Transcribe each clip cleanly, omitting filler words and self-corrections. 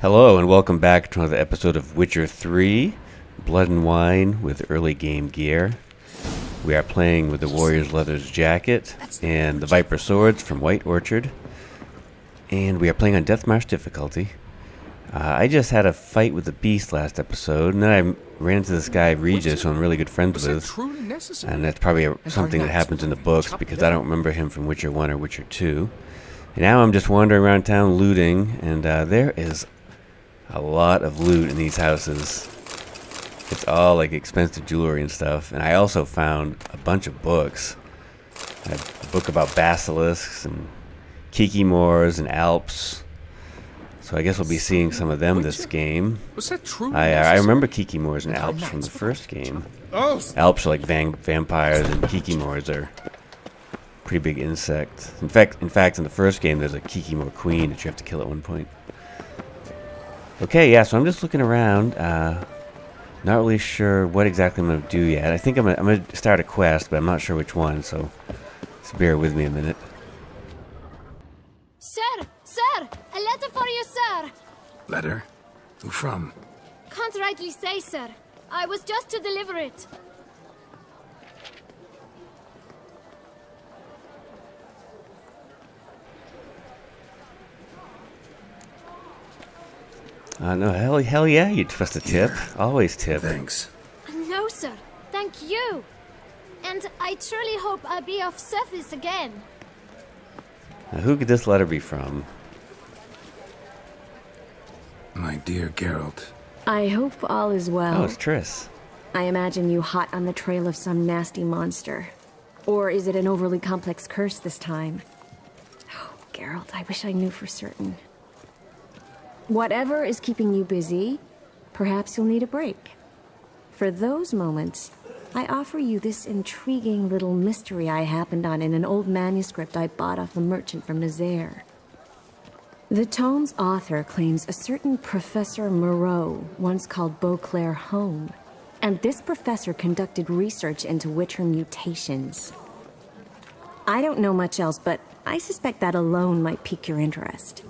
Hello and welcome back to another episode of Witcher 3, Blood and Wine with early game gear. We are playing with the Warrior's Leather's Jacket and the Viper Swords from White Orchard. And we are playing on Deathmarch difficulty. I just had a fight with the Beast last episode, and then I ran into this guy Regis, who I'm really good friends with. And that's probably something that happens in the books, because I don't remember him from Witcher 1 or Witcher 2. And now I'm just wandering around town looting, and there is a lot of loot in these houses. It's all like expensive jewelry and stuff. And I also found a bunch of books. A book about basilisks and kikimores and alps. So I guess we'll be seeing some of them this game. Was that true? I remember kikimores and alps from the first game. Alps are like vampires, and kikimores are pretty big insects. In fact, in the first game, there's a kikimore queen that you have to kill at one point. Okay, yeah, so I'm just looking around. Not really sure what exactly I'm going to do yet. I think I'm going to start a quest, but I'm not sure which one, so just bear with me a minute. Sir! Sir! A letter for you, sir! Letter? Who from? Can't rightly say, sir. I was just to deliver it. No, hell yeah, you trust a tip. Always tip. Thanks. No, sir. Thank you. And I truly hope I'll be of service again. Now, who could this letter be from? My dear Geralt. I hope all is well. Oh, it's Triss. I imagine you hot on the trail of some nasty monster. Or is it an overly complex curse this time? Oh, Geralt, I wish I knew for certain. Whatever is keeping you busy, perhaps you'll need a break. For those moments, I offer you this intriguing little mystery I happened on in an old manuscript I bought off a merchant from Nazaire. The tome's author claims a certain Professor Moreau once called Beauclair home, and this professor conducted research into Witcher mutations. I don't know much else, but I suspect that alone might pique your interest.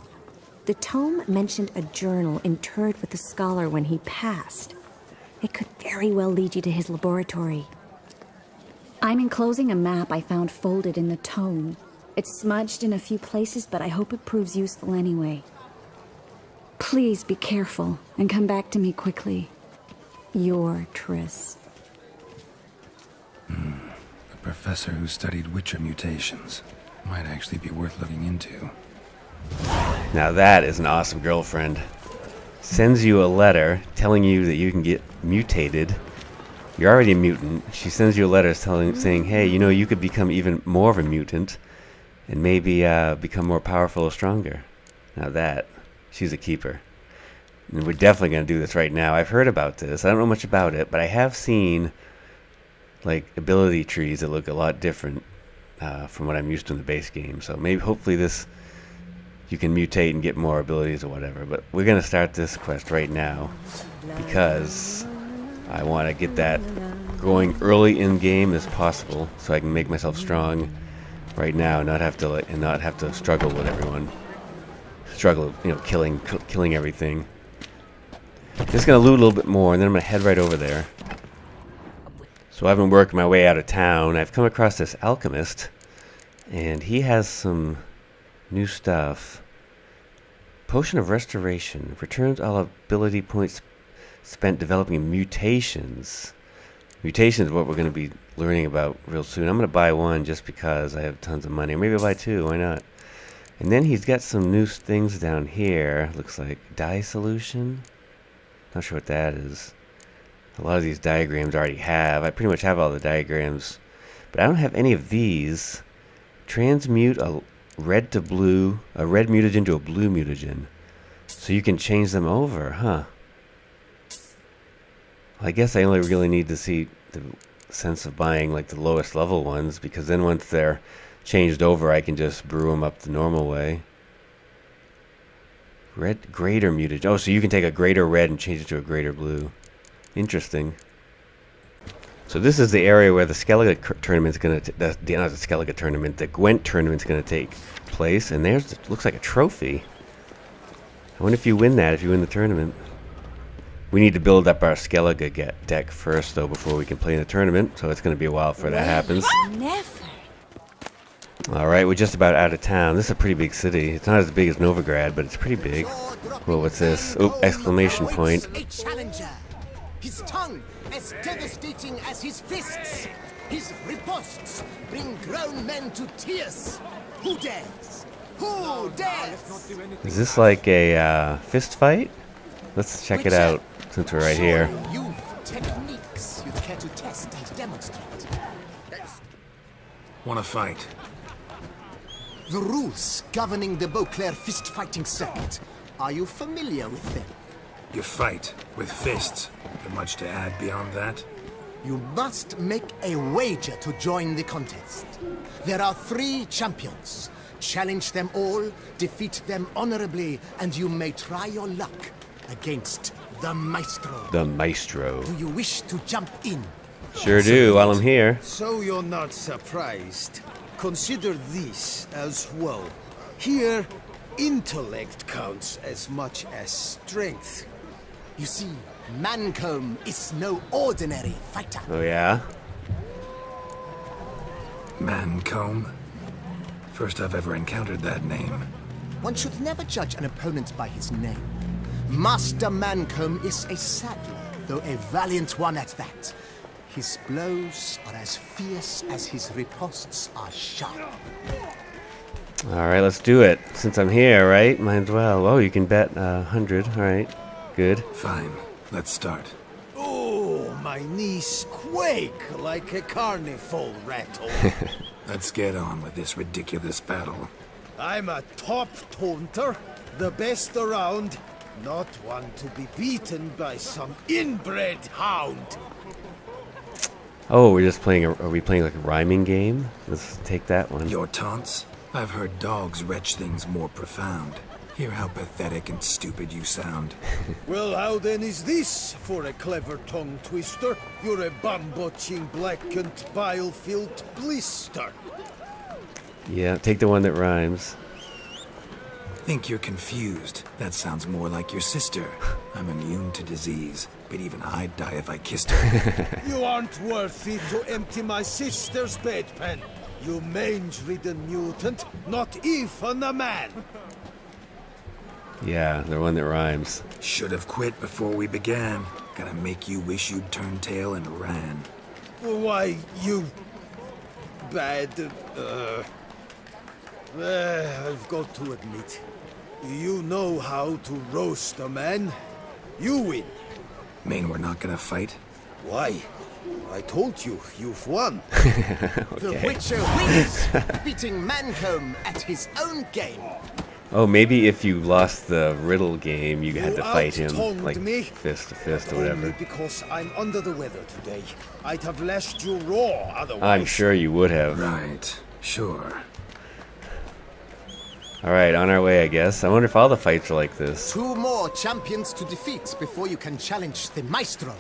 The tome mentioned a journal interred with the scholar when he passed. It could very well lead you to his laboratory. I'm enclosing a map I found folded in the tome. It's smudged in a few places, but I hope it proves useful anyway. Please be careful and come back to me quickly. Your Triss. A professor who studied Witcher mutations. Might actually be worth looking into. Now that is an awesome girlfriend. Sends you a letter telling you that you can get mutated. You're already a mutant. She sends you a letter saying, hey, you know, you could become even more of a mutant and maybe become more powerful or stronger. Now that, she's a keeper. And we're definitely going to do this right now. I've heard about this. I don't know much about it, but I have seen like ability trees that look a lot different from what I'm used to in the base game. So maybe, hopefully this, you can mutate and get more abilities or whatever. But we're going to start this quest right now because I want to get that going early in game as possible so I can make myself strong right now and not have to struggle with everyone. Struggle, you know, killing everything. Just going to loot a little bit more and then I'm going to head right over there. So I've been working my way out of town. I've come across this alchemist and he has some new stuff. Potion of Restoration. Returns all ability points spent developing mutations. Mutations is what we're going to be learning about real soon. I'm going to buy one just because I have tons of money. Or maybe I'll buy two. Why not? And then he's got some new things down here. Looks like dye solution. Not sure what that is. A lot of these diagrams I already have. I pretty much have all the diagrams. But I don't have any of these. Transmute a red mutagen to a blue mutagen. So you can change them over, huh? Well, I guess I only really need to see the sense of buying like the lowest level ones, because then once they're changed over I can just brew them up the normal way. Greater mutagen. Oh, so you can take a greater red and change it to a greater blue. Interesting. So this is the area where the Skellige tournament's going to, not the Skellige tournament, the Gwent tournament's going to take place. And there's, looks like a trophy. I wonder if you win that, if you win the tournament. We need to build up our Skellige deck first, though, before we can play in the tournament, so it's going to be a while before that happens. Never. Alright, we're just about out of town. This is a pretty big city. It's not as big as Novigrad, but it's pretty big. Whoa, what's this? Oh, exclamation point. A challenger. His tongue as devastating as his fists. His riposts bring grown men to tears. Who dares? Who dares? Is this like a fist fight? Let's check it out, since we're right here. Surely you've techniques you'd care to test and demonstrate. Want to fight? The rules governing the Beauclair fist-fighting circuit. Are you familiar with them? You fight with fists. There much to add beyond that? You must make a wager to join the contest. There are 3 champions. Challenge them all, defeat them honorably, and you may try your luck against the Maestro. The Maestro. Do you wish to jump in? Sure do, while I'm here. So you're not surprised. Consider this as well. Here, intellect counts as much as strength. You see, Mancomb is no ordinary fighter. Oh, yeah? Mancomb? First I've ever encountered that name. One should never judge an opponent by his name. Master Mancomb is a saddler, though a valiant one at that. His blows are as fierce as his riposts are sharp. Alright, let's do it. Since I'm here, right? Might as well. Oh, you can bet 100. Alright, good. Fine, let's start. Oh, my knees quake like a carnival rattle. Let's get on with this ridiculous battle. I'm a top taunter, the best around, not one to be beaten by some inbred hound. Oh, we're just playing are we playing like a rhyming game? Let's take that one. Your taunts? I've heard dogs retch things more profound. Hear how pathetic and stupid you sound. Well, how then is this for a clever tongue twister? You're a bum-botching, blackened, bile-filled blister. Yeah, take the one that rhymes. Think you're confused. That sounds more like your sister. I'm immune to disease, but even I'd die if I kissed her. You aren't worthy to empty my sister's bedpan. You mange-ridden mutant, not even a man. Yeah, the one that rhymes. Should have quit before we began. Gonna make you wish you'd turned tail and ran. Why, you bad... I've got to admit, you know how to roast a man. You win. Mean we're not gonna fight? Why? I told you, you've won. The Witcher wins, beating Mancomb at his own game. Oh, maybe if you lost the riddle game, you had You to fight him out-tongued like me. fist to fist or Only whatever. because I'm under the weather today. I'd have lashed you raw otherwise. I'm sure you would have. Right, sure. Alright, on our way, I guess. I wonder if all the fights are like this. 2 more champions to defeat before you can challenge the Maestro.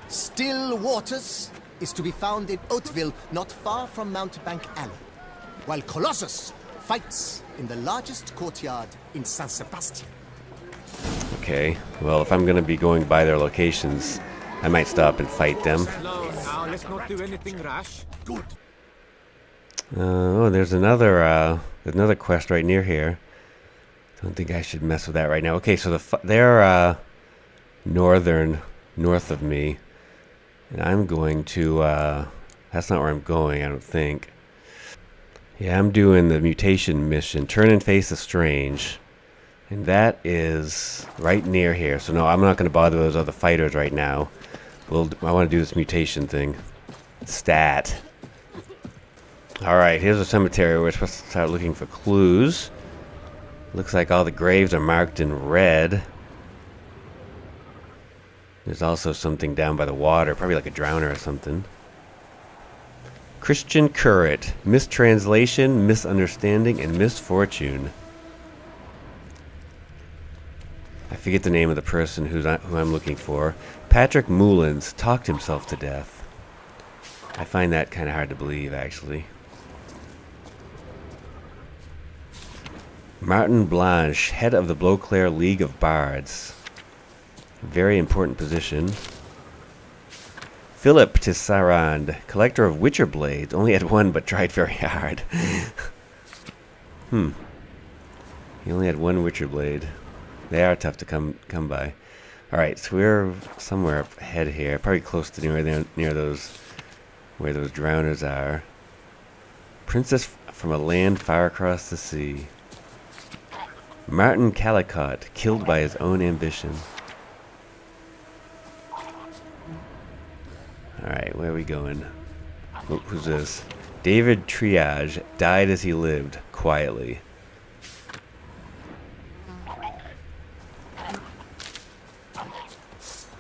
Still Waters is to be found in Oatville, not far from Mountebank Alley, while Colossus fights in the largest courtyard in San Sebastian. Okay, well, if I'm gonna be going by their locations, I might stop and fight them. Now, let's not do anything rash. Good. Oh, there's another quest right near here. Don't think I should mess with that right now. Okay, so they're north of me, and I'm going to. That's not where I'm going, I don't think. Yeah, I'm doing the mutation mission. Turn and face the strange, and that is right near here. So no, I'm not going to bother those other fighters right now. I want to do this mutation thing. Stat. Alright, here's a cemetery. We're supposed to start looking for clues. Looks like all the graves are marked in red. There's also something down by the water, probably like a drowner or something. Christian curate. Mistranslation, misunderstanding, and misfortune. I forget the name of the person who I'm looking for. Patrick Mullins talked himself to death. I find that kind of hard to believe, actually. Martin Blanche, head of the Beauclair League of Bards. Very important position. Philip Tessarand, collector of Witcher blades. Only had one, but tried very hard. He only had one Witcher blade. They are tough to come by. Alright, so we're somewhere up ahead here. Probably close to near those, where those drowners are. Princess from a land far across the sea. Martin Calicott, killed by his own ambition. Alright, where are we going? Who's this? David Triage died as he lived, quietly.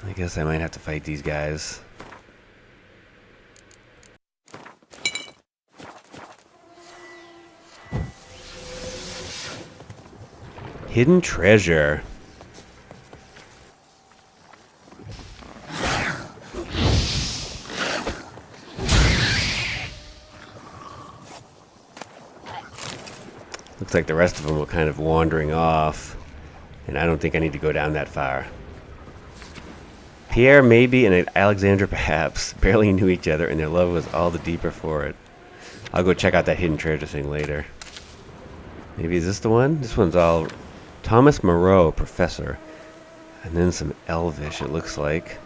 I guess I might have to fight these guys. Hidden treasure. Looks like the rest of them were kind of wandering off, and I don't think I need to go down that far. Pierre maybe and Alexandra perhaps barely knew each other, and their love was all the deeper for it. I'll go check out that hidden treasure thing later. Maybe is this the one? This one's all Thomas Moreau, professor. And then some Elvish, it looks like.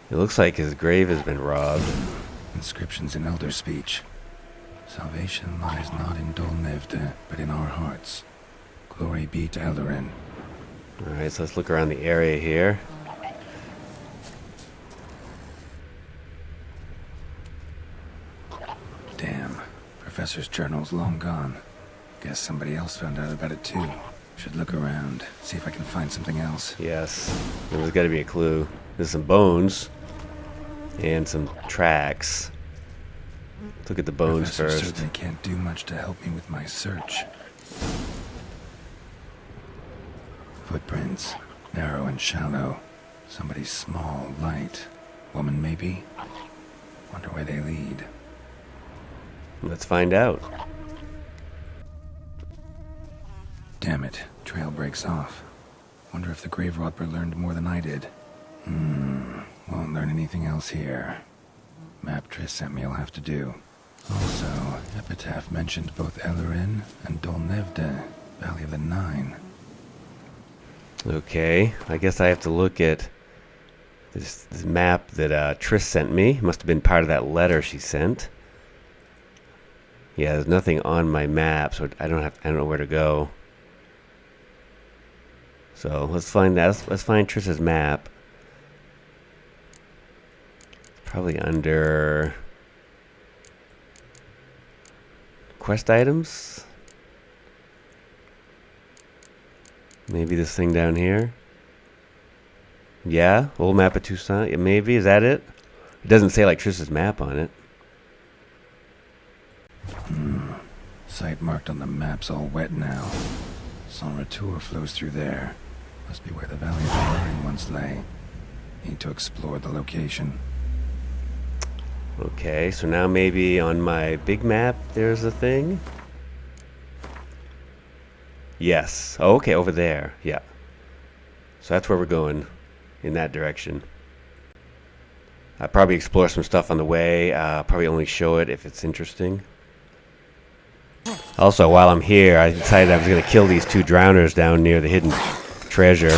It looks like his grave has been robbed. Inscriptions in Elder speech. Salvation lies not in Dol Nevde, but in our hearts. Glory be to Eldarin. Alright, so let's look around the area here. Damn. Professor's journal's long gone. Guess somebody else found out about it too. Should look around, see if I can find something else. Yes, there's got to be a clue. There's some bones and some tracks. Let's look at the bones Professor first. certainly can't do much to help me with my search. Footprints, narrow and shallow. Somebody small, light. Woman maybe? Wonder where they lead. Let's find out. Damn it, trail breaks off. Wonder if the grave robber learned more than I did. Won't learn anything else here. Map Triss sent me will have to do. Also, Epitaph mentioned both Eldarin and Dol Nevde, Valley of the Nine. Okay, I guess I have to look at this map that Triss sent me. Must have been part of that letter she sent. Yeah, there's nothing on my map, so I don't know where to go. So let's find that. Let's find Triss's map. Probably under quest items. Maybe this thing down here. Yeah, old map of Toussaint. Yeah, maybe, is that it? It doesn't say like Triss's map on it. Site marked on the map's all wet now. Sans Retour flows through there. Must be where the Valley of the Nine once lay. Need to explore the location. Okay, so now maybe on my big map there's a thing? Yes. Oh, okay, over there. Yeah. So that's where we're going, in that direction. I'll probably explore some stuff on the way. Probably only show it if it's interesting. Also, while I'm here, I decided I was going to kill these two drowners down near the hidden treasure.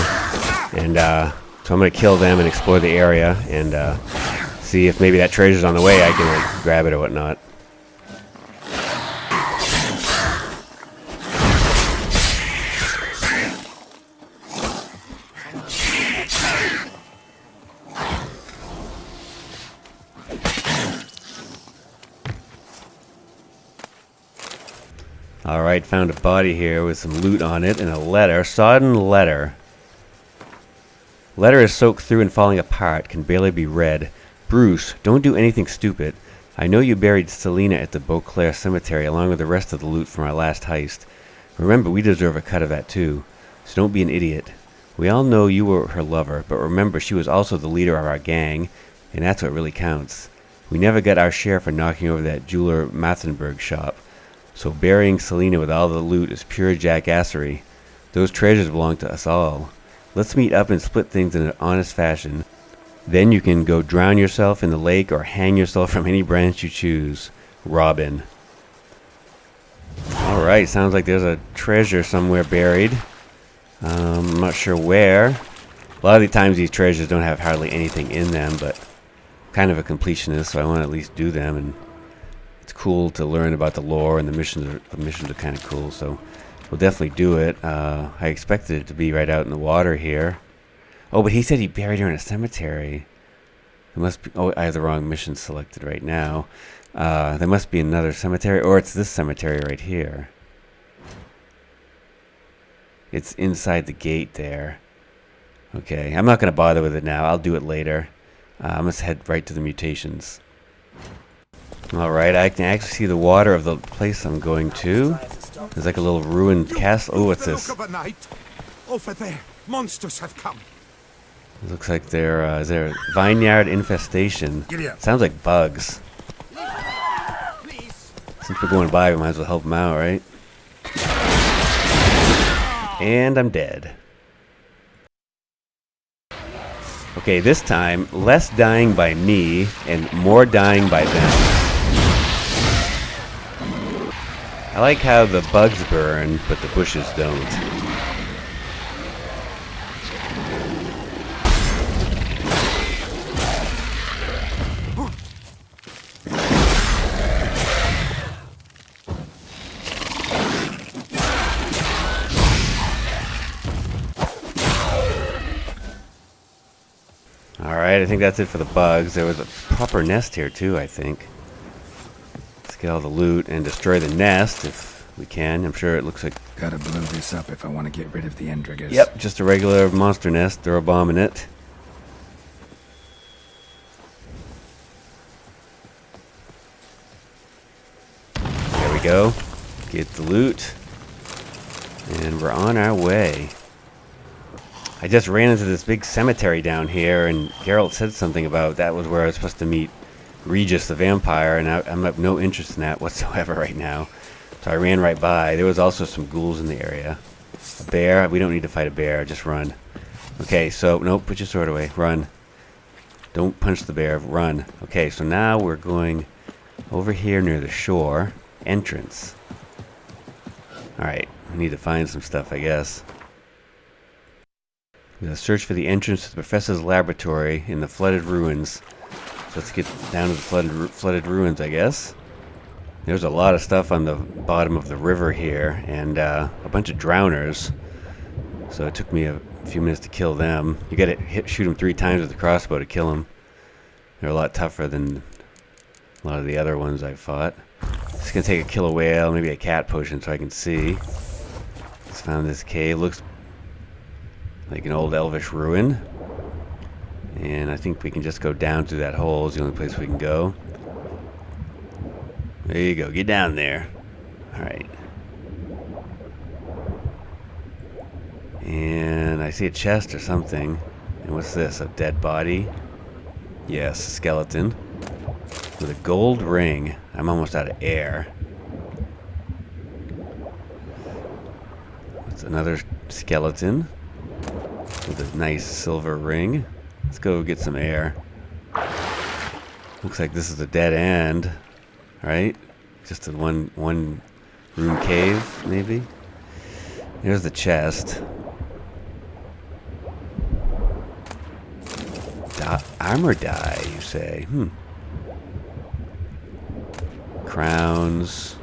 And so I'm going to kill them and explore the area and see if maybe that treasure's on the way. I can like, grab it or whatnot. Alright, found a body here with some loot on it and a letter. Sodden letter. Letter is soaked through and falling apart, can barely be read. Bruce, don't do anything stupid. I know you buried Selena at the Beauclair Cemetery along with the rest of the loot from our last heist. Remember, we deserve a cut of that too. So don't be an idiot. We all know you were her lover, but remember she was also the leader of our gang, and that's what really counts. We never got our share for knocking over that jeweler Mathenberg shop. So burying Selena with all the loot is pure jackassery. Those treasures belong to us all. Let's meet up and split things in an honest fashion. Then you can go drown yourself in the lake or hang yourself from any branch you choose. Robin. Alright, sounds like there's a treasure somewhere buried. I'm not sure where. A lot of the times these treasures don't have hardly anything in them, but I'm kind of a completionist, so I want to at least do them, and it's cool to learn about the lore, and the missions are kind of cool, so we'll definitely do it. I expected it to be right out in the water here. Oh, but he said he buried her in a cemetery. There must be... Oh, I have the wrong mission selected right now. There must be another cemetery, or it's this cemetery right here. It's inside the gate there. Okay, I'm not going to bother with it now. I'll do it later. I must head right to the mutations. Alright, I can actually see the water of the place I'm going to. There's like a little ruined castle. Oh, what's this? Look of a night. Over there, monsters have come. It looks like is there a vineyard infestation? Sounds like bugs. Since we're going by, we might as well help them out, right? And I'm dead. Okay, this time, less dying by me and more dying by them. I like how the bugs burn, but the bushes don't. Alright, I think that's it for the bugs. There was a proper nest here too, I think. Let's get all the loot and destroy the nest if we can. I'm sure it looks like... Gotta blow this up if I want to get rid of the Endriggers. Yep, just a regular monster nest. Throw a bomb in it. There we go. Get the loot. And we're on our way. I just ran into this big cemetery down here, and Geralt said something about that was where I was supposed to meet Regis the vampire, and I'm have no interest in that whatsoever right now. So I ran right by. There was also some ghouls in the area. A bear? We don't need to fight a bear. Just run. Okay, so... Nope, put your sword away. Run. Don't punch the bear. Run. Okay, so now we're going over here near the shore. Entrance. Alright, we need to find some stuff, I guess. We're going to search for the entrance to the professor's laboratory in the flooded ruins. So let's get down to the flooded ruins, I guess. There's a lot of stuff on the bottom of the river here, and a bunch of drowners. So it took me a few minutes to kill them. You gotta shoot them 3 times with the crossbow to kill them. They're a lot tougher than a lot of the other ones I've fought. Just gonna take a killer whale, maybe a cat potion so I can see. Just found this cave. Looks like an old elvish ruin. And I think we can just go down through that hole. It's the only place we can go. There you go. Get down there. Alright. And I see a chest or something. And what's this? A dead body? Yes, a skeleton. With a gold ring. I'm almost out of air. That's another skeleton. With a nice silver ring. Let's go get some air. Looks like this is a dead end. Right? Just a one room cave, maybe? Here's the chest. Armor die, you say? Crowns.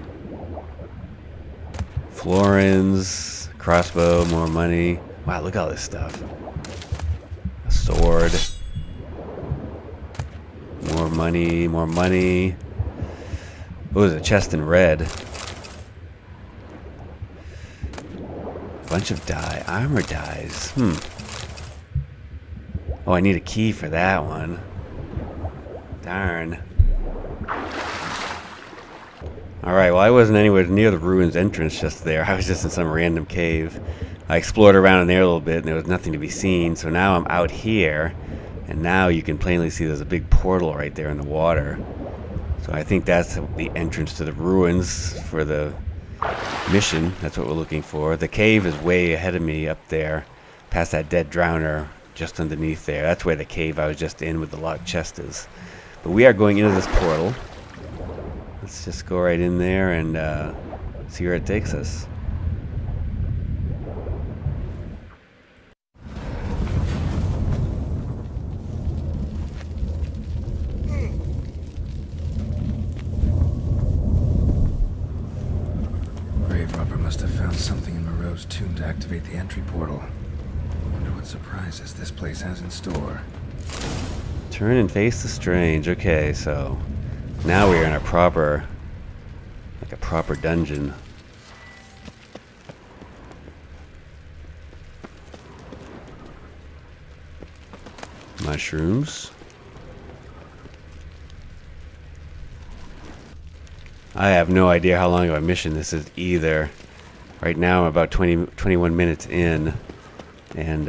Florins. Crossbow, more money. Wow, look at all this stuff. A sword. More money, more money. Oh, there's a chest in red. Bunch of die. Armor dies. Oh, I need a key for that one. Darn. Alright, well I wasn't anywhere near the ruins entrance just there. I was just in some random cave. I explored around in there a little bit and there was nothing to be seen. So now I'm out here. And now you can plainly see there's a big portal right there in the water. So I think that's the entrance to the ruins for the mission. That's what we're looking for. The cave is way ahead of me up there, past that dead drowner, just underneath there. That's where the cave I was just in with the locked chest is. But we are going into this portal. Let's just go right in there and see where it takes us. Grave robber must have found something in Moreau's tomb to activate the entry portal. Wonder what surprises this place has in store. Turn and face the strange. Okay, so now we are in a proper, like a proper dungeon. Mushrooms. I have no idea how long of a mission this is either. Right now I'm about 21 minutes in, and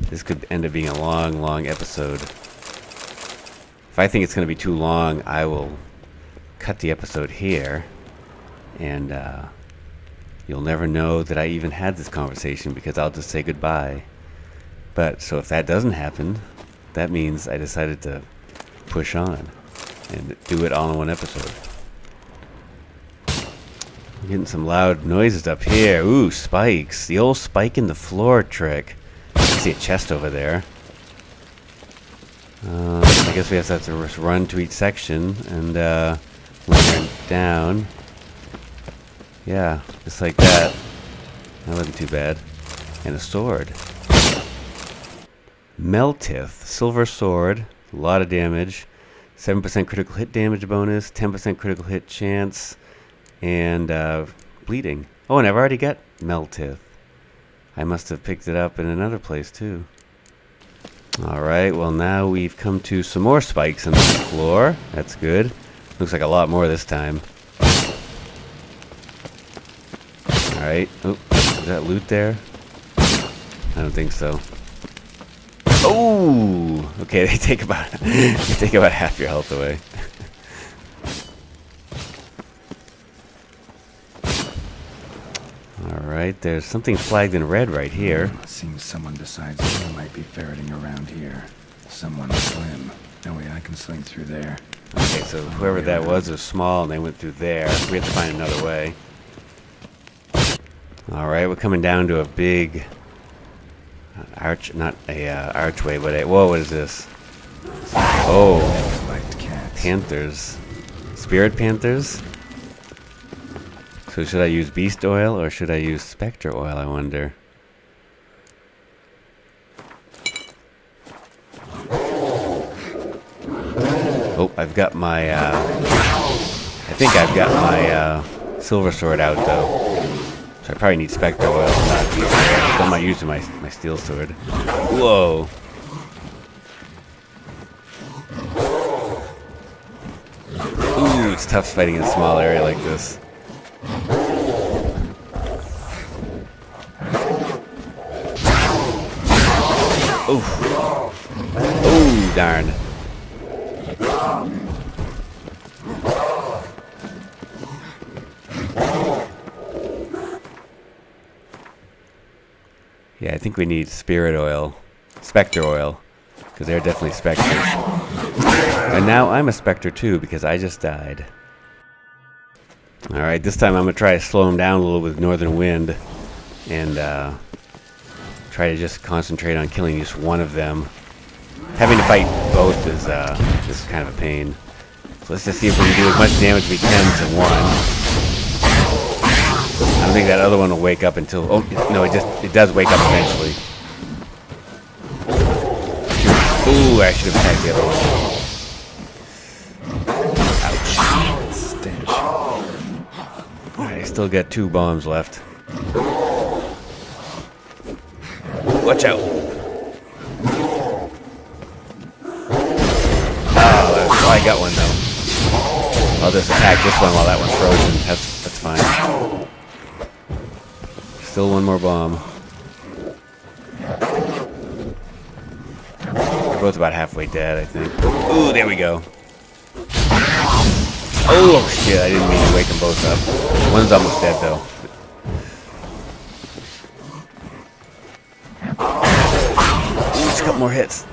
this could end up being a long episode. If I think it's going to be too long, I will cut the episode here, and you'll never know that I even had this conversation because I'll just say goodbye. But, so if that doesn't happen, that means I decided to push on and do it all in one episode. I'm getting some loud noises up here. Ooh, spikes. The old spike in the floor trick. I see a chest over there. I guess we have to just run to each section and when we're down. Yeah, just like that. That wasn't too bad. And a sword. Meltith. Silver sword. A lot of damage. 7% critical hit damage bonus, 10% critical hit chance, and bleeding. Oh, and I've already got Meltith. I must have picked it up in another place too. Alright, well now we've come to some more spikes on the floor. That's good. Looks like a lot more this time. Alright. Oh, is that loot there? I don't think so. Oh, okay. They take about half your health away. All right, there's something flagged in red right here. Seems someone decides they might be ferreting around here. Someone slim. No way I can slink through there. Okay, so whoever that was small, and they went through there. We have to find another way. All right, we're coming down to a big archway, but whoa, what is this? Oh, panthers. Spirit panthers? So should I use beast oil or should I use spectre oil, I wonder? Oh, I've got my, I think I've got my silver sword out though. So I probably need spectre oil, not beast oil. I'm not using my steel sword. Whoa. Ooh, it's tough fighting in a small area like this. Oof. Oh, darn. Yeah, I think we need spirit oil. Spectre oil. Because they're definitely specters. And now I'm a spectre too, because I just died. Alright, this time I'm going to try to slow him down a little with northern wind. And try to just concentrate on killing just one of them. Having to fight both is kind of a pain. So let's just see if we can do as much damage as we can to one. I don't think that other one will wake up until... Oh, no, it does wake up eventually. Ooh, I should have attacked the other one. Ouch. Stench. I still got 2 bombs left. Watch out. Oh, I got one though. I'll just attack this one while that one's frozen. That's fine. Still one more bomb. They're both about halfway dead, I think. Ooh, there we go. Oh shit, I didn't mean to wake them both up. One's almost dead though. Ooh, just a couple more hits.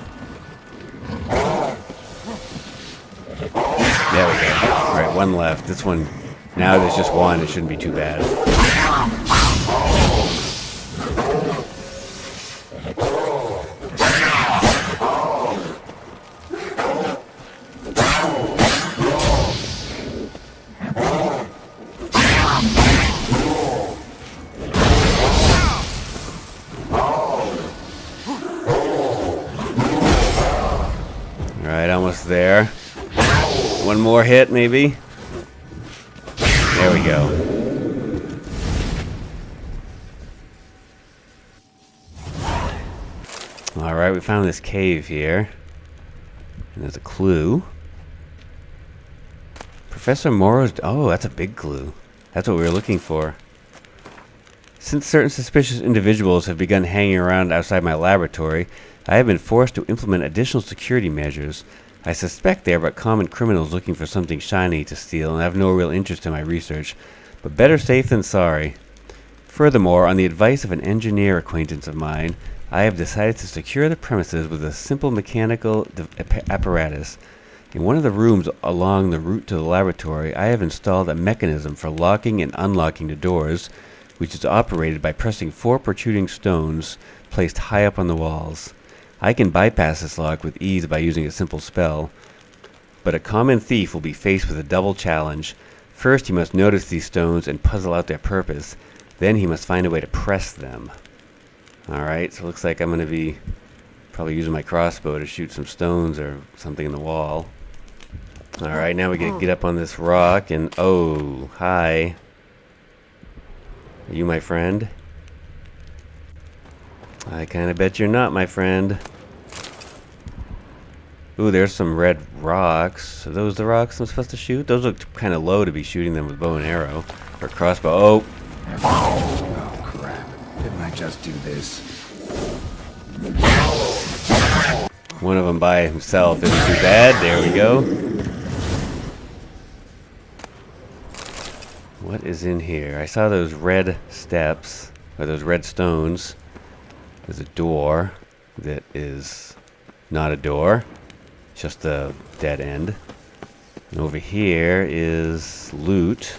There we go. Alright, one left. This one, now there's just one, it shouldn't be too bad. Alright, almost there. One more hit, maybe? There we go. Alright, we found this cave here. And there's a clue. Professor Morrow's... Oh, that's a big clue. That's what we were looking for. Since certain suspicious individuals have begun hanging around outside my laboratory, I have been forced to implement additional security measures. I suspect they are but common criminals looking for something shiny to steal and have no real interest in my research, but better safe than sorry. Furthermore, on the advice of an engineer acquaintance of mine, I have decided to secure the premises with a simple mechanical apparatus. In one of the rooms along the route to the laboratory, I have installed a mechanism for locking and unlocking the doors, which is operated by pressing 4 protruding stones placed high up on the walls. I can bypass this lock with ease by using a simple spell, but a common thief will be faced with a double challenge. First, he must notice these stones and puzzle out their purpose. Then he must find a way to press them. Alright, so it looks like I'm going to be probably using my crossbow to shoot some stones or something in the wall. Alright, now we gotta get up on this rock and... Oh, hi. Are you my friend? I kinda bet you're not, my friend. Ooh, there's some red rocks. Are those the rocks I'm supposed to shoot? Those look kinda low to be shooting them with bow and arrow. Or crossbow. Oh! Oh, crap. Didn't I just do this? One of them by himself isn't too bad. There we go. What is in here? I saw those red steps, or those red stones. There's a door that is not a door, just a dead end. And over here is loot.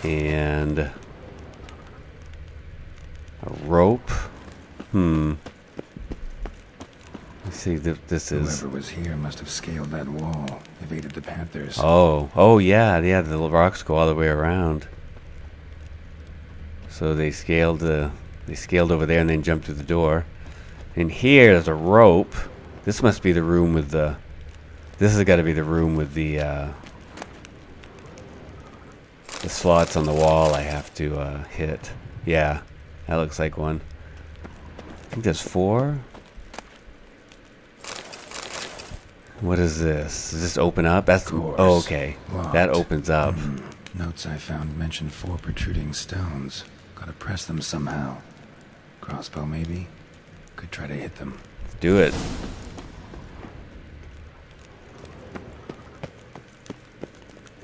And a rope. Let's see if this is... Whoever was here must have scaled that wall, evaded the panthers. Oh yeah, the rocks go all the way around. So they scaled over there and then jumped through the door. And here there's a rope. This must be the room with the... This has got to be the room with the slots on the wall I have to hit. Yeah, that looks like one. I think there's 4. What is this? Does this open up? That's... Oh, okay. Locked. That opens up. Notes I found mention 4 protruding stones. Gotta press them somehow. Crossbow, maybe? Could try to hit them. Do it.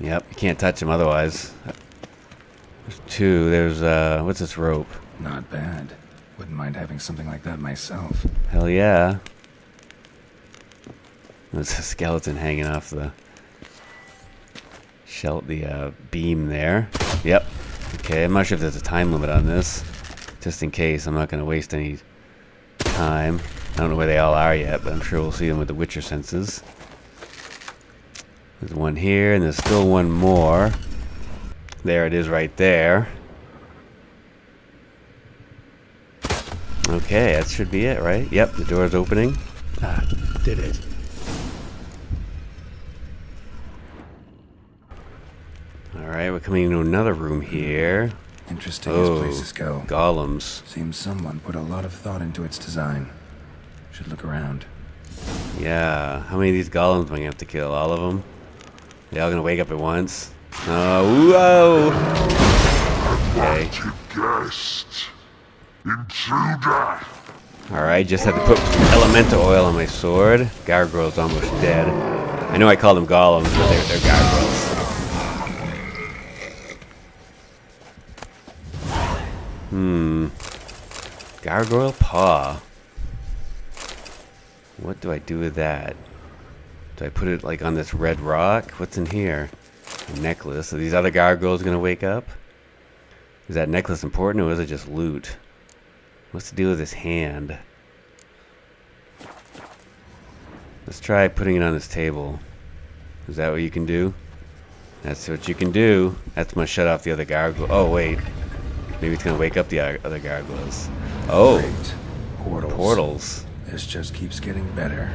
Yep, you can't touch them otherwise. There's 2. There's, what's this rope? Not bad. Wouldn't mind having something like that myself. Hell yeah. There's a skeleton hanging off the beam there. Yep. Okay, I'm not sure if there's a time limit on this. Just in case, I'm not going to waste any time. I don't know where they all are yet, but I'm sure we'll see them with the Witcher senses. There's one here, and there's still one more. There it is right there. Okay, that should be it, right? Yep, the door's opening. Ah, did it. Alright, we're coming into another room here. Interesting as places go. Golems. Seems someone put a lot of thought into its design. Should look around. Yeah, how many of these golems am I going to have to kill? All of them? They all going to wake up at once? Oh, whoa! Okay. Guest. Intruder. Alright, just had to put some elemental oil on my sword. Gargoyle's almost dead. I know I called them golems, but they're gargoyles. Gargoyle paw. What do I do with that? Do I put it like on this red rock? What's in here? A necklace. Are these other gargoyles gonna wake up? Is that necklace important, or is it just loot? What's the deal with this hand? Let's try putting it on this table. Is that what you can do? That's what you can do. That's gonna shut off the other gargoyle. Oh wait, maybe it's gonna wake up the other gargoyles. Oh, Great. Portals. portals. This just keeps getting better.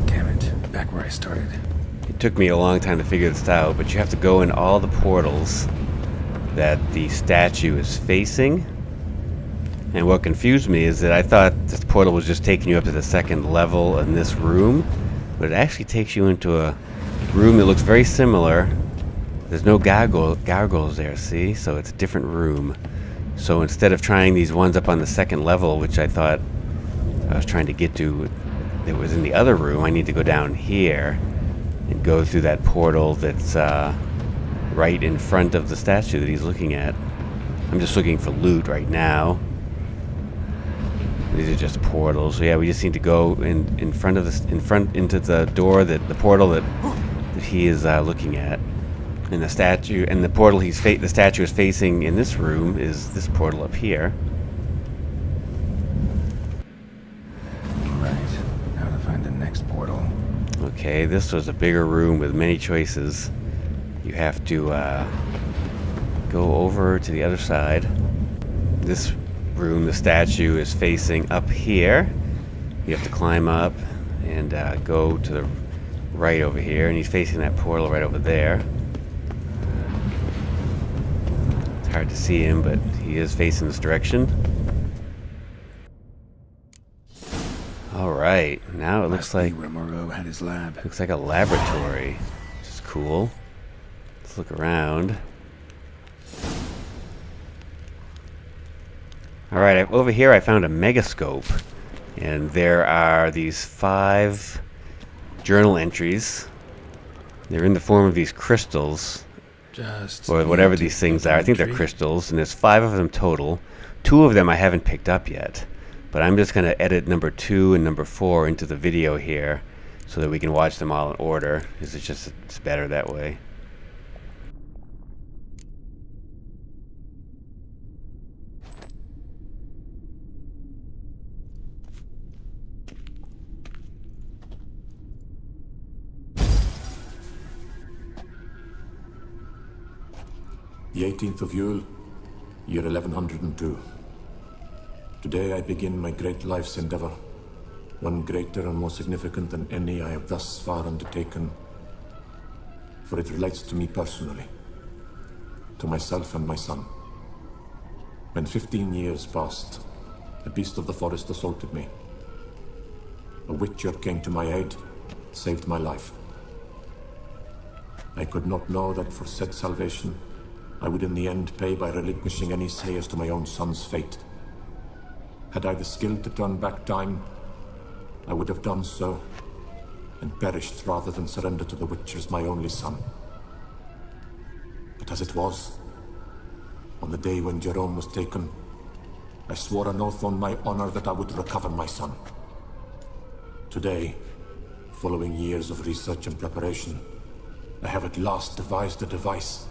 Damn it. Back where I started. It took me a long time to figure this out, but you have to go in all the portals that the statue is facing. And what confused me is that I thought this portal was just taking you up to the second level in this room, but it actually takes you into a room that looks very similar. There's no gargoyles there, see? So it's a different room. So instead of trying these ones up on the second level, which I thought I was trying to get to, that was in the other room, I need to go down here and go through that portal that's right in front of the statue that he's looking at. I'm just looking for loot right now. These are just portals. So yeah, we just need to go in front into the door, the portal that he is looking at. And the statue and the portal the statue is facing in this room is this portal up here. Right. How to find the next portal. Okay, this was a bigger room with many choices. You have to go over to the other side. This room, the statue is facing up here. You have to climb up and go to the right over here, and he's facing that portal right over there. It's hard to see him, but he is facing this direction. Alright, now it looks like where Moreau had his lab. looks like a laboratory, which is cool. Let's look around. Alright, over here I found a megascope, and there are these 5 journal entries. They're in the form of these crystals, or whatever these things are. I think they're crystals, and there's 5 of them total. 2 of them I haven't picked up yet, but I'm just going to edit number 2 and number 4 into the video here so that we can watch them all in order, because it's better that way. The 18th of Yule, year 1102. Today I begin my great life's endeavor, one greater and more significant than any I have thus far undertaken, for it relates to me personally, to myself and my son. When 15 years passed, a beast of the forest assaulted me. A witcher came to my aid, saved my life. I could not know that for said salvation, I would in the end pay by relinquishing any say as to my own son's fate. Had I the skill to turn back time, I would have done so, and perished rather than surrender to the Witchers my only son. But as it was, on the day when Jerome was taken, I swore an oath on my honor that I would recover my son. Today, following years of research and preparation, I have at last devised a device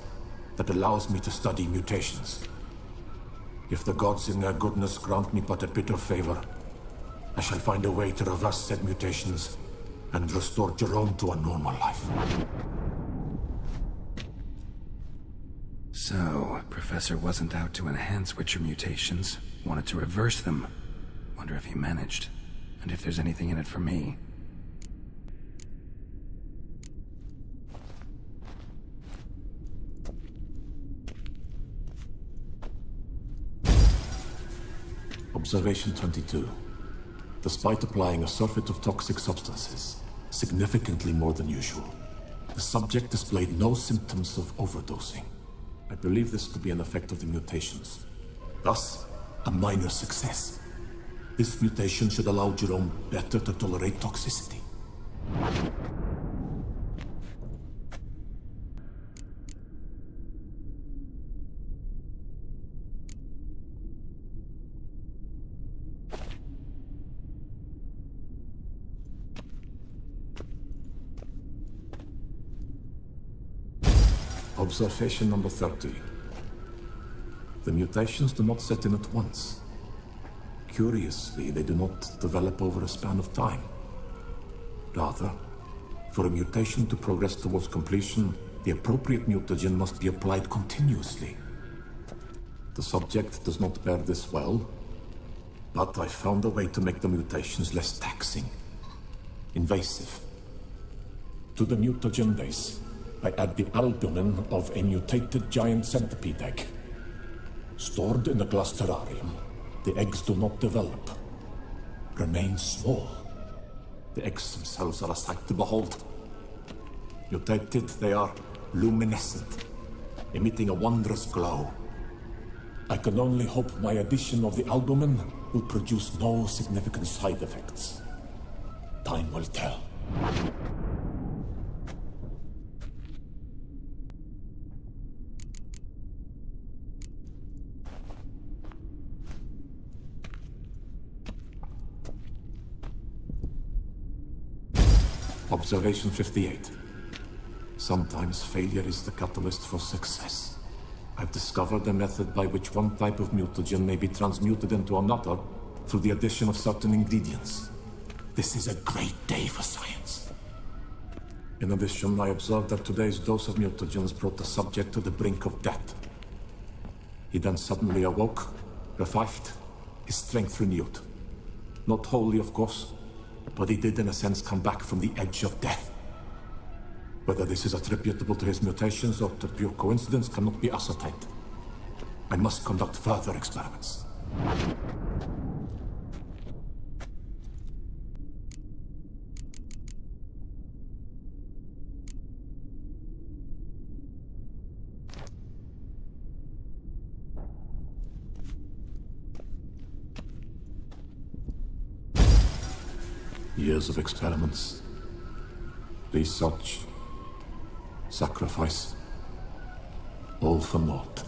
that allows me to study mutations. If the gods in their goodness grant me but a bit of favor, I shall find a way to reverse said mutations and restore Jerome to a normal life. So, Professor wasn't out to enhance Witcher mutations, wanted to reverse them. Wonder if he managed, and if there's anything in it for me. Observation 22. Despite applying a surfeit of toxic substances, significantly more than usual, the subject displayed no symptoms of overdosing. I believe this to be an effect of the mutations. Thus, a minor success. This mutation should allow Jerome better to tolerate toxicity. Observation number 30. The mutations do not set in at once. Curiously, they do not develop over a span of time. Rather, for a mutation to progress towards completion, the appropriate mutagen must be applied continuously. The subject does not bear this well, but I found a way to make the mutations less taxing, invasive. To the mutagen base, I add the albumin of a mutated giant centipede egg. Stored in a glass terrarium, the eggs do not develop, remain small. The eggs themselves are a sight to behold. Mutated, they are luminescent, emitting a wondrous glow. I can only hope my addition of the albumin will produce no significant side effects. Time will tell. Observation 58. Sometimes failure is the catalyst for success. I've discovered a method by which one type of mutagen may be transmuted into another through the addition of certain ingredients. This is a great day for science. In addition, I observed that today's dose of mutagens brought the subject to the brink of death. He then suddenly awoke, revived, his strength renewed. Not wholly, of course, but he did in a sense come back from the edge of death. Whether this is attributable to his mutations or to pure coincidence cannot be ascertained. I must conduct further experiments. Years of experiments, research, sacrifice, all for naught.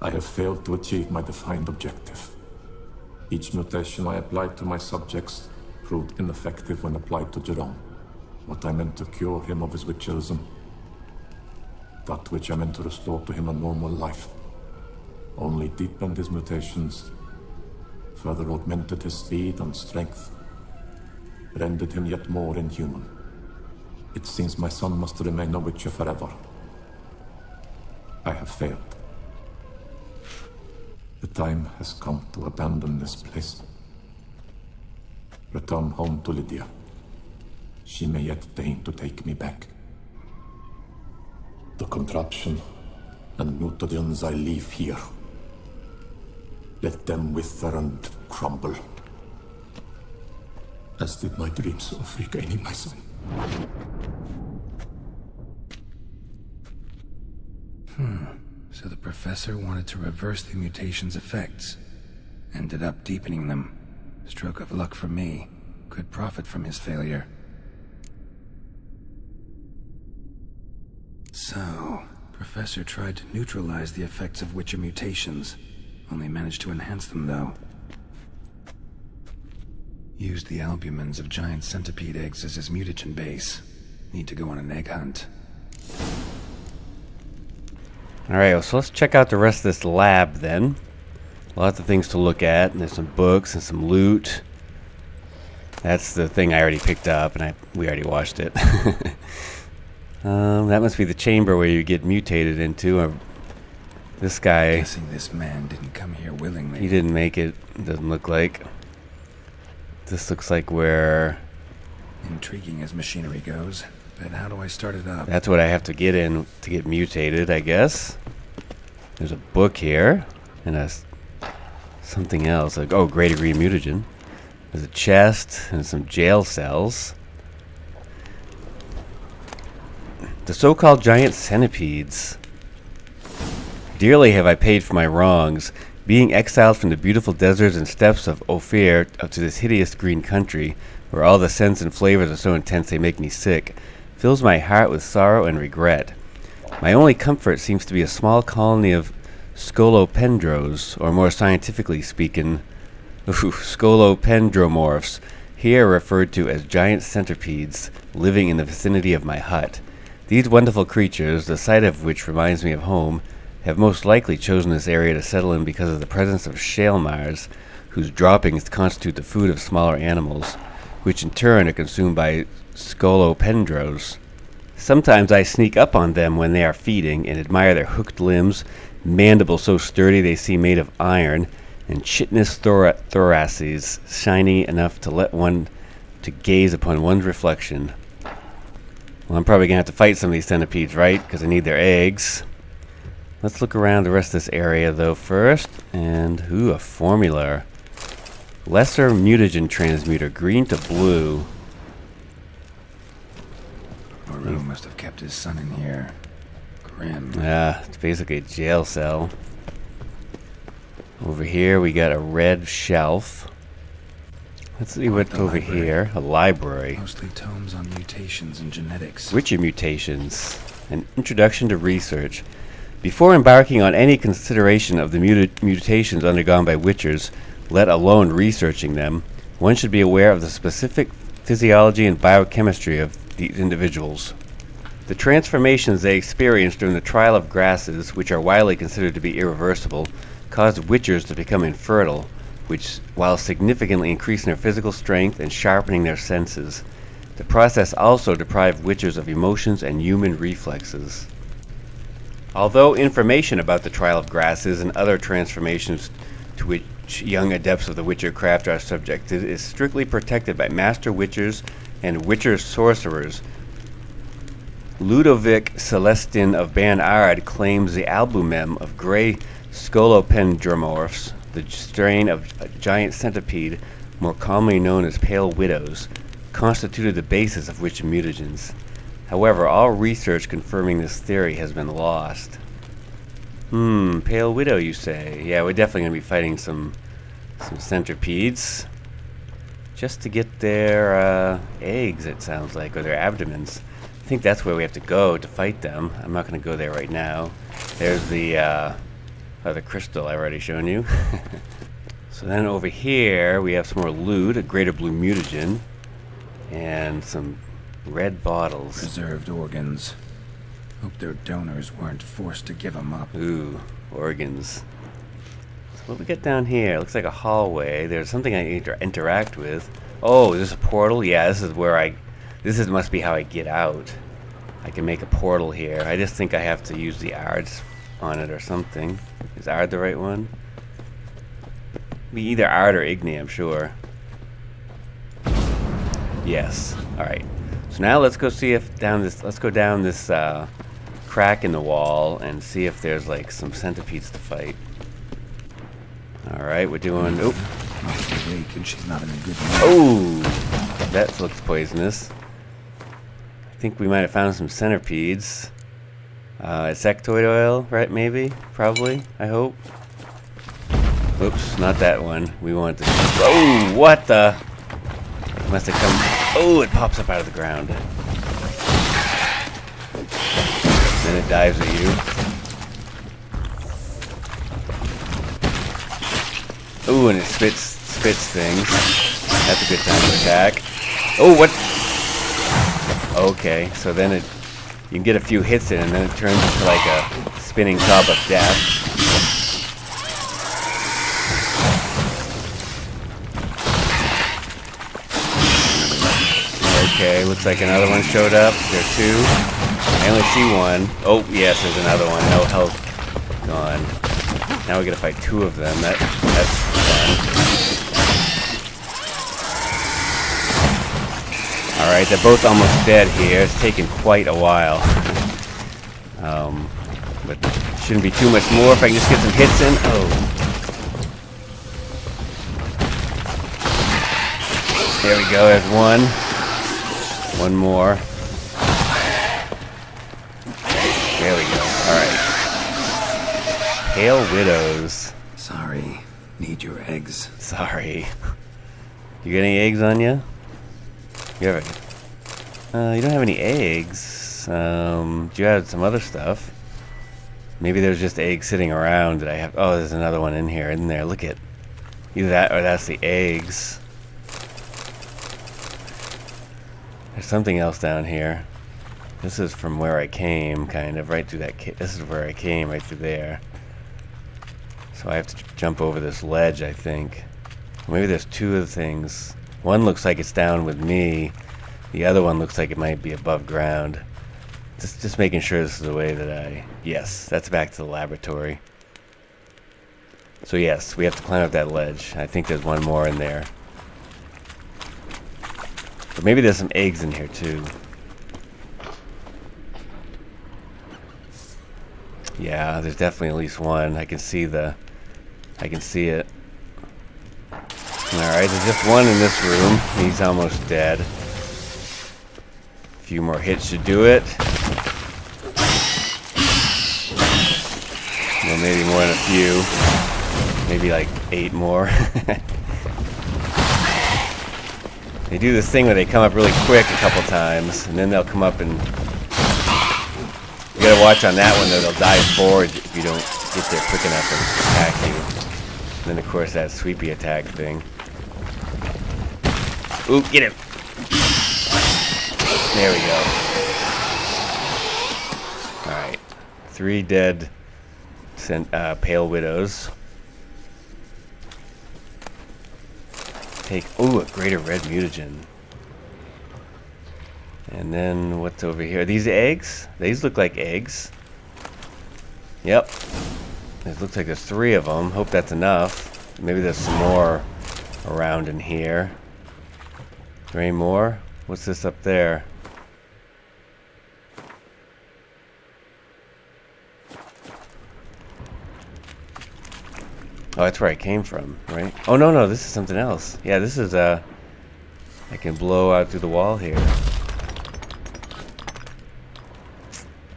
I have failed to achieve my defined objective. Each mutation I applied to my subjects proved ineffective when applied to Jerome. What I meant to cure him of his witcherism, that which I meant to restore to him a normal life, only deepened his mutations, further augmented his speed and strength, rendered him yet more inhuman. It seems my son must remain a witcher forever. I have failed. The time has come to abandon this place. Return home to Lydia. She may yet deign to take me back. The contraption and mutagens I leave here. Let them wither and crumble, as did my dreams of regaining my son. So the professor wanted to reverse the mutation's effects. Ended up deepening them. Stroke of luck for me. Could profit from his failure. So, Professor tried to neutralize the effects of witcher mutations. Only managed to enhance them, though. Used the albumins of giant centipede eggs as his mutagen base. Need to go on an egg hunt. Alright, so let's check out the rest of this lab then. Lots of things to look at, and there's some books and some loot. That's the thing I already picked up, and we already watched it. That must be the chamber where you get mutated into. This guy... Guessing this man didn't come here willingly. He didn't make it, doesn't look like. This looks like where... Intriguing as machinery goes. But how do I start it up? That's what I have to get in to get mutated, I guess. There's a book here. And something else. Like, oh, Grade Degree Mutagen. There's a chest and some jail cells. The so-called giant centipedes. Dearly have I paid for my wrongs, being exiled from the beautiful deserts and steppes of Ophir up to this hideous green country, where all the scents and flavors are so intense they make me sick, fills my heart with sorrow and regret. My only comfort seems to be a small colony of scolopendros, or more scientifically speaking, scolopendromorphs, here referred to as giant centipedes, living in the vicinity of my hut. These wonderful creatures, the sight of which reminds me of home, have most likely chosen this area to settle in because of the presence of shale mars, whose droppings constitute the food of smaller animals, which in turn are consumed by scolopendros. Sometimes I sneak up on them when they are feeding and admire their hooked limbs, mandibles so sturdy they seem made of iron, and chitinous thoraces shiny enough to let one to gaze upon one's reflection. Well, I'm probably going to have to fight some of these centipedes, right? Because I need their eggs. Let's look around the rest of this area, though, first. And, a formula. Lesser mutagen transmuter, green to blue. Moreau must have kept his son in here. Grim. It's basically a jail cell. Over here we got a red shelf. Let's see what's over here. A library. Mostly tomes on mutations and genetics. Witcher mutations. An introduction to research. Before embarking on any consideration of the mutations undergone by witchers, let alone researching them, one should be aware of the specific physiology and biochemistry of these individuals. The transformations they experience during the trial of grasses, which are widely considered to be irreversible, caused witchers to become infertile, which, while significantly increasing their physical strength and sharpening their senses, the process also deprived witchers of emotions and human reflexes. Although information about the trial of grasses and other transformations to which young adepts of the witcher craft are subjected is strictly protected by master witchers and witcher sorcerers. Ludovic Celestin of Ban Ard claims the albumem of gray scolopendromorphs, the strain of a giant centipede, more commonly known as pale widows, constituted the basis of witch mutagens. However, all research confirming this theory has been lost. Pale widow, you say? Yeah, we're definitely going to be fighting some centipedes. Just to get their eggs, it sounds like, or their abdomens. I think that's where we have to go to fight them. I'm not going to go there right now. There's the other crystal I've already shown you. So then over here, we have some more loot, a greater blue mutagen, and some red bottles. Preserved organs. Hope their donors weren't forced to give them up. Ooh, organs. So what we got down here? Looks like a hallway. There's something I need to interact with. Oh, is this a portal? Yeah, this is where must be how I get out. I can make a portal here. I just think I have to use the Ards on it or something. Is Ard the right one? Be either Ard or Igni, I'm sure. Yes. Alright. So now let's go see if let's go down this crack in the wall and see if there's like some centipedes to fight. Alright, we're doing And she's not in a good mood. Oh, that looks poisonous. I think we might have found some centipedes. Insectoid oil, right? Maybe? Probably? I hope. Oops, not that one. We want this. Oh, what the? Must have come. Oh, it pops up out of the ground. Then it dives at you. Ooh, and it spits things. That's a good time to attack. Oh, what? Okay, so then you can get a few hits in, and then it turns into like a spinning top of death. Okay, looks like another one showed up. There are two. I only see one. Oh, yes, there's another one. No health gone. Now we gotta fight two of them. That's fun. Alright, they're both almost dead here. It's taken quite a while. But shouldn't be too much more if I can just get some hits in. Oh. There we go, there's one. One more. There we go. Alright. Pale widows. Sorry. Need your eggs. Sorry. You got any eggs on you? You don't have any eggs. You had some other stuff. Maybe there's just eggs sitting around that I have. Oh, there's another one in here, isn't there? Look at either that or that's the eggs. There's something else down here. This is from where I came, kind of, right through that. This is where I came, right through there. So I have to jump over this ledge, I think. Maybe there's two of the things. One looks like it's down with me. The other one looks like it might be above ground. Just making sure this is the way that I... Yes, that's back to the laboratory. So yes, we have to climb up that ledge. I think there's one more in there. But maybe there's some eggs in here too. Yeah, there's definitely at least one. I can see it. Alright, there's just one in this room. He's almost dead. A few more hits should do it. Well, maybe more than a few. Maybe like 8 more. They do this thing where they come up really quick a couple times, and then they'll come up and... You gotta watch on that one though, they'll dive forward if you don't get there quick enough and attack you. And then of course that sweepy attack thing. Ooh, get him! There we go. Alright. 3 dead Pale Widows. Take, ooh, a greater red mutagen. And then what's over here? Are these eggs? These look like eggs. Yep. It looks like there's 3 of them. Hope that's enough. Maybe there's some more around in here. Is there any more? What's this up there? Oh, that's where I came from, right? Oh, no, this is something else. Yeah, this is, I can blow out through the wall here.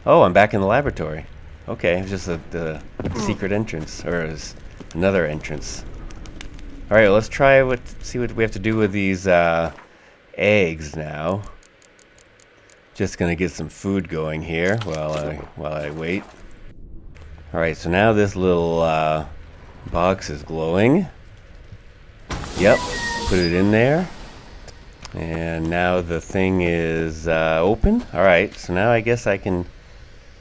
Oh, I'm back in the laboratory. Okay, it's just the secret entrance, or is another entrance. Alright, well, let's try see what we have to do with these, eggs now. Just gonna get some food going here while I wait. Alright, so now this little, box is glowing. Yep, put it in there. And now the thing is open. Alright, so now I guess I can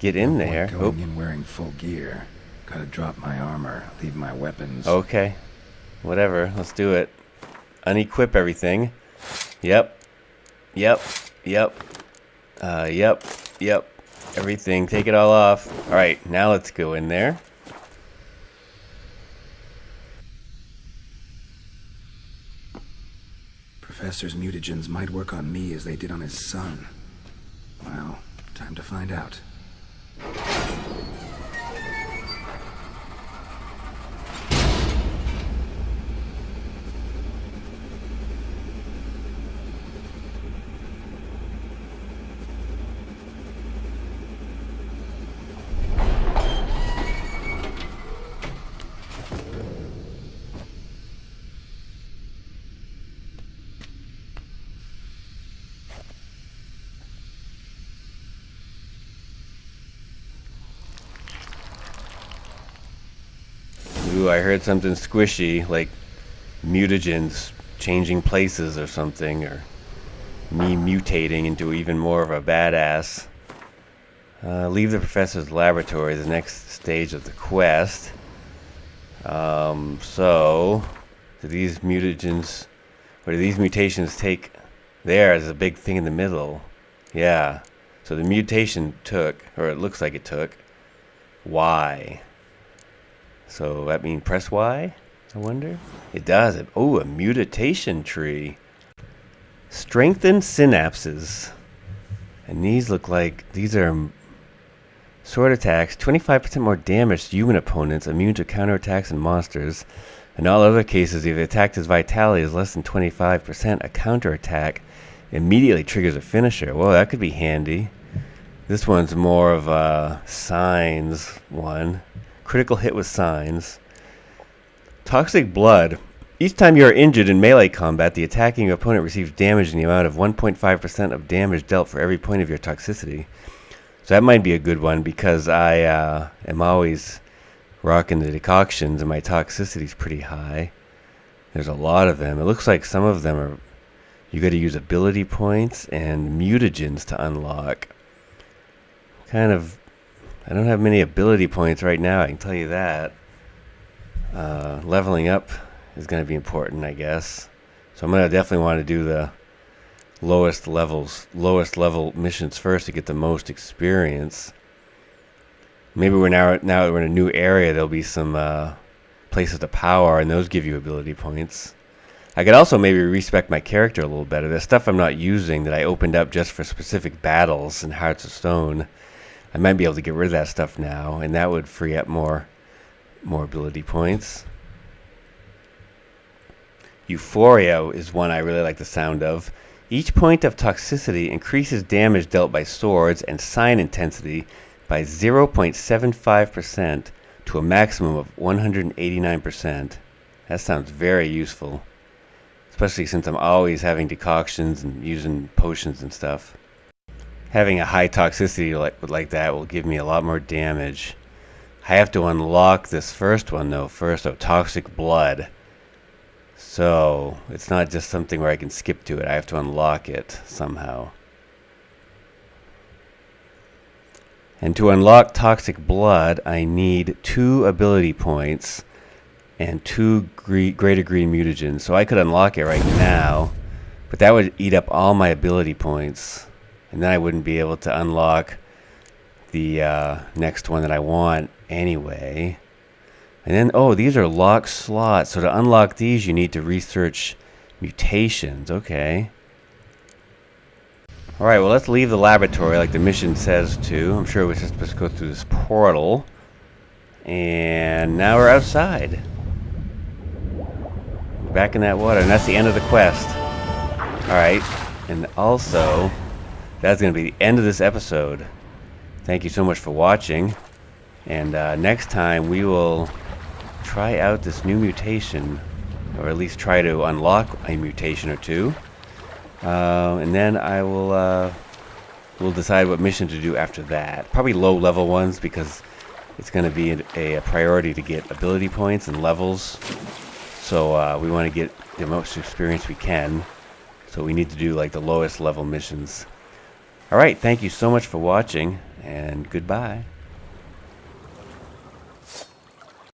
get in there. Going in wearing full gear. Gotta drop my armor, leave my weapons. Okay, whatever, let's do it. Unequip everything. Yep. Everything, take it all off. Alright, now let's go in there. Professor's mutagens might work on me as they did on his son. Well, time to find out. Ooh, I heard something squishy, like mutagens changing places or something, or me mutating into even more of a badass. Leave the professor's laboratory, the next stage of the quest. So, do these mutagens, or do these mutations take, there's a big thing in the middle. Yeah, so the mutation took, or it looks like it took, Y. So that means press Y, I wonder? It does. Oh, a mutation tree. Strengthened synapses. And these look like, these are sword attacks. 25% more damage to human opponents, immune to counterattacks and monsters. In all other cases, if the attacker's vitality is less than 25%, a counterattack immediately triggers a finisher. Whoa, that could be handy. This one's more of a signs one. Critical hit with signs. Toxic blood. Each time you are injured in melee combat, the attacking opponent receives damage in the amount of 1.5% of damage dealt for every point of your toxicity. So that might be a good one because I am always rocking the decoctions and my toxicity is pretty high. There's a lot of them. It looks like some of them are... You got to use ability points and mutagens to unlock. I don't have many ability points right now, I can tell you that. Leveling up is going to be important, I guess. So I'm going to definitely want to do the lowest level missions first to get the most experience. Maybe now that we're in a new area, there'll be some places to power, and those give you ability points. I could also maybe respec my character a little better. There's stuff I'm not using that I opened up just for specific battles in Hearts of Stone. I might be able to get rid of that stuff now, and that would free up more ability points. Euphoria is one I really like the sound of. Each point of toxicity increases damage dealt by swords and sign intensity by 0.75% to a maximum of 189%. That sounds very useful, especially since I'm always having decoctions and using potions and stuff. Having a high toxicity like that will give me a lot more damage. I have to unlock this first one though first, Toxic Blood. So it's not just something where I can skip to it. I have to unlock it somehow. And to unlock Toxic Blood, I need 2 ability points and 2 greater green mutagens. So I could unlock it right now, but that would eat up all my ability points. And then I wouldn't be able to unlock the next one that I want anyway. And then, oh, these are locked slots. So to unlock these, you need to research mutations. Okay. Alright, well, let's leave the laboratory like the mission says to. I'm sure we're just supposed to go through this portal. And now we're outside. We're back in that water, and that's the end of the quest. Alright, and also, that's going to be the end of this episode. Thank you so much for watching. And next time, we will try out this new mutation, or at least try to unlock a mutation or two, and then I will we'll decide what mission to do after that. Probably low level ones, because it's going to be a priority to get ability points and levels, so we want to get the most experience we can, so we need to do like the lowest level missions. Alright, thank you so much for watching, and goodbye.